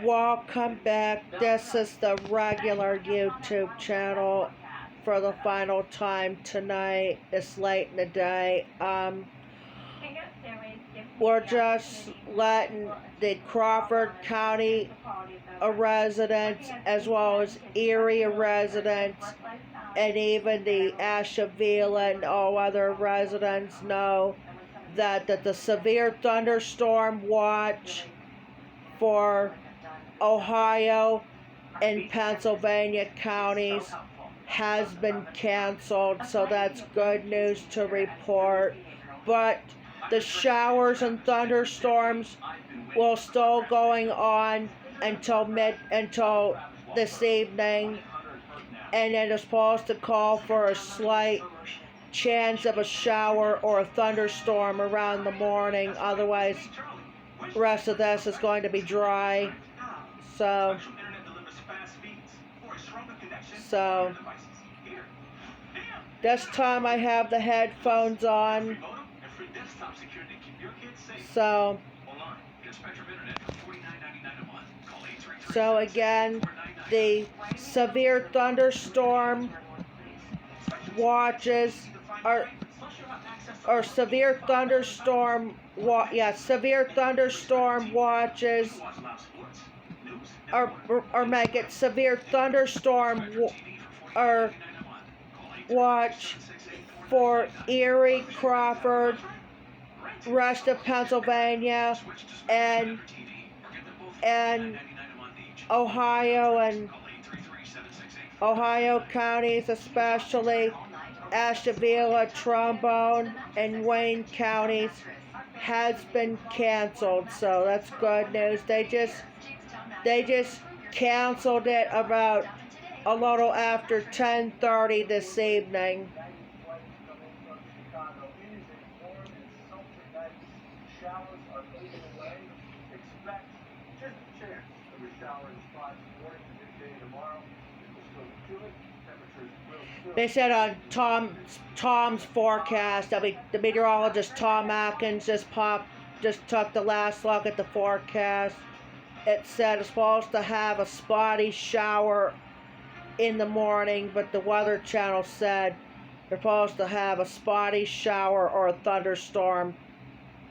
Welcome back. This is the regular YouTube channel for the final time tonight. It's late in the day. We're just letting the Crawford County residents, as well as Erie residents, and even the Asheville and all other residents know that the severe thunderstorm watch for Ohio and Pennsylvania counties has been canceled, so that's good news to report. But the showers and thunderstorms will still going on until this evening, and it is supposed to call for a slight chance of a shower or a thunderstorm around the morning. Otherwise, the rest of this is going to be dry. So this time I have the headphones on. So again, the severe thunderstorm watches severe thunderstorm watches or make it severe thunderstorm watch for Erie, Crawford, rest of Pennsylvania, and Ohio counties, especially Asheville, Trombone, and Wayne counties, has been canceled. So that's good news. They just canceled it about a little after 10:30 this evening. They said on Tom's forecast, the meteorologist Tom Atkins just took the last look at the forecast. It said it's supposed to have a spotty shower in the morning, but the Weather Channel said they're supposed to have a spotty shower or a thunderstorm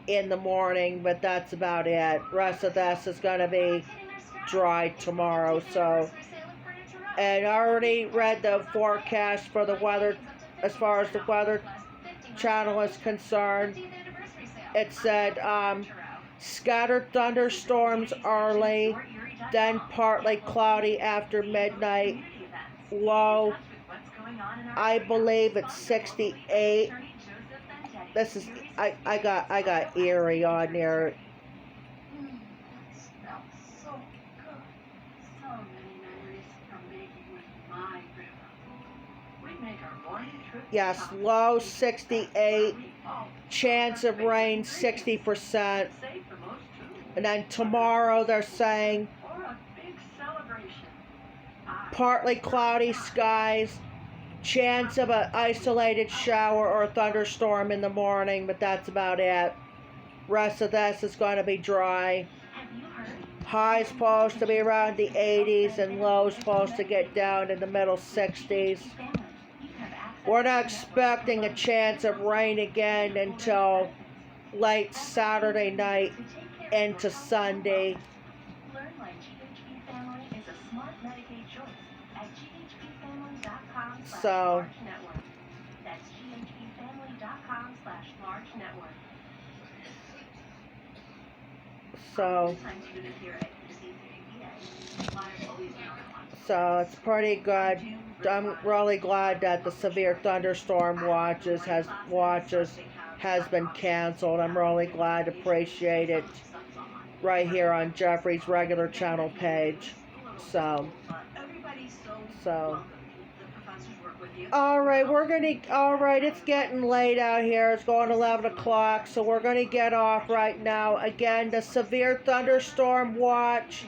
in the morning, but that's about it. Rest of this is going to be dry tomorrow. So, and I already read the forecast for the weather. As far as the Weather Channel is concerned, it said scattered thunderstorms early, then partly cloudy after midnight. Low, I believe it's 68. This is I got Erie on there. Yes, low 68, chance of rain 60%. And then tomorrow they're saying partly cloudy skies, chance of an isolated shower or a thunderstorm in the morning, but that's about it. Rest of this is going to be dry. High supposed to be around the 80s and low supposed to get down in the middle 60s. We're not expecting a chance of rain again until late Saturday night into Sunday. So it's pretty good. I'm really glad that the severe thunderstorm watches has been canceled. I'm really glad, appreciate it right here on Jeffrey's regular channel page. So alright, it's getting late out here. It's going 11 o'clock, so we're going to get off right now. Again, the severe thunderstorm watch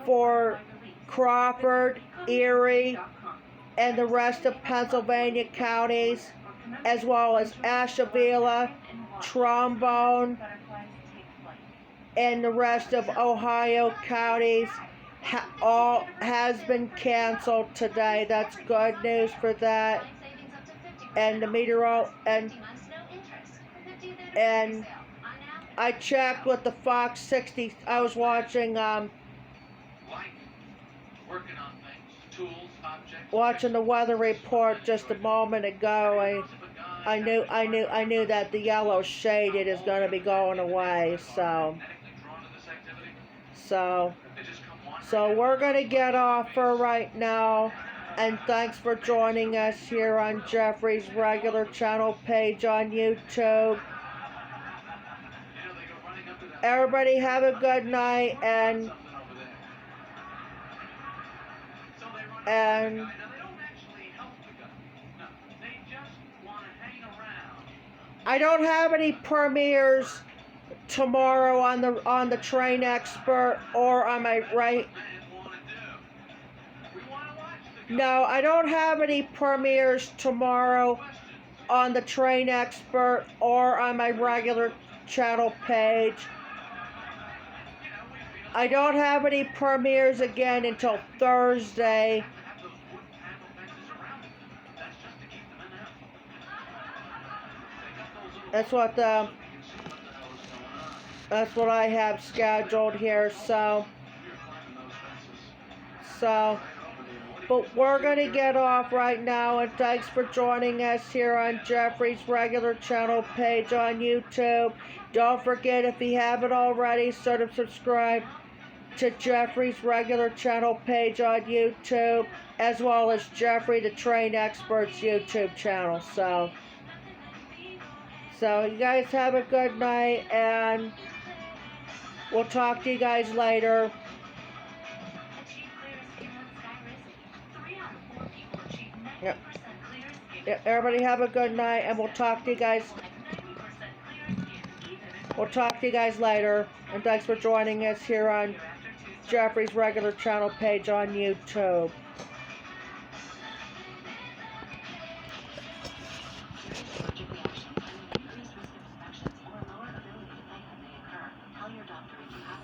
for Crawford, Erie, and the rest of Pennsylvania counties, as well as Asheville, Trombone, and the rest of Ohio counties all has been canceled today. That's good news for that. And the and I checked with the Fox 60. I was watching watching the weather report just a moment ago. I knew that the yellow shaded is going to be going away. So we're going to get off for right now. And thanks for joining us here on Jeffrey's regular channel page on YouTube. Everybody have a good night, and I don't have any premieres tomorrow on the Train Expert or on my right. No, I don't have any premieres tomorrow on the Train Expert or on my regular channel page. I don't have any premieres again until Thursday. That's what I have scheduled here. But we're going to get off right now, and thanks for joining us here on Jeffrey's regular channel page on YouTube. Don't forget, if you haven't already, subscribe to Jeffrey's regular channel page on YouTube, as well as Jeffrey the Train Expert's YouTube channel. So you guys have a good night, and we'll talk to you guys later. Yep. Everybody have a good night, and we'll talk to you guys. We'll talk to you guys later. And thanks for joining us here on Jeffrey's regular channel page on YouTube.